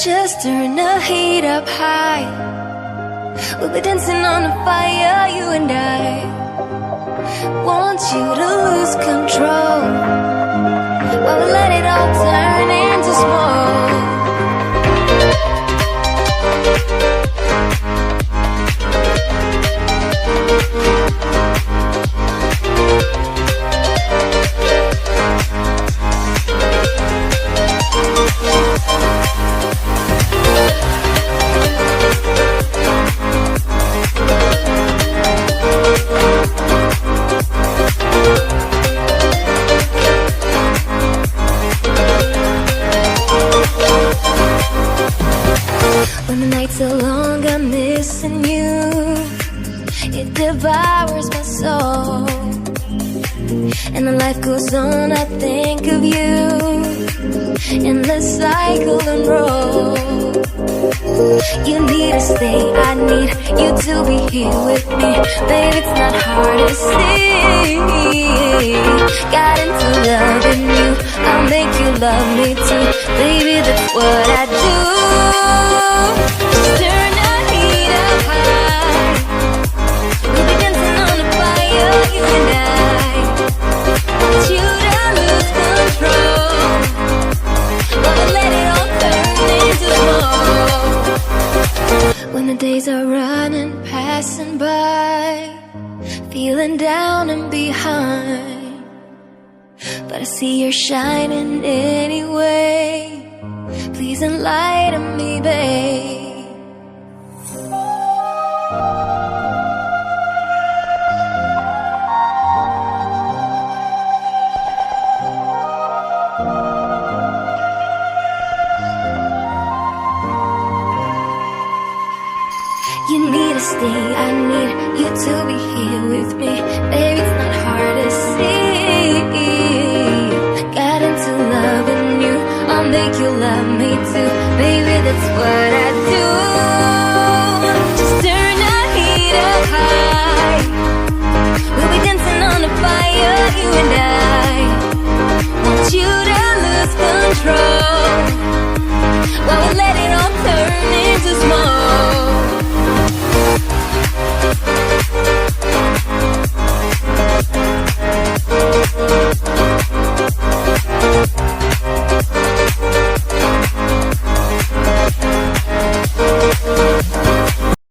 Just turn the heat up high. We'll be dancing on the fire, you and I. Want you to lose control while we let it all turn into smoke. When the nights are long, I'm missing you. It devours my soul. And the life goes on, I think of you. In the cycle and roll. You need to stay, I need you to be here with me. Baby, it's not hard to see. Got into loving you, I'll make you love me too. Baby, that's what I do. Just turn the heat up high. We'll be dancing on the fire, you and I. Want you to lose control while we let it all turn into smoke. When the days are running, passing by, feeling down and behind, but I see you're shining anyway. Please enlighten me, babe. You need to stay, I need you to be here with me. Baby, it's not hard to see. Got into loving you, I'll make you love me too. Baby, that's what I do. Just turn the heat up high. We'll be dancing on the fire, you and I. Want you to lose control while we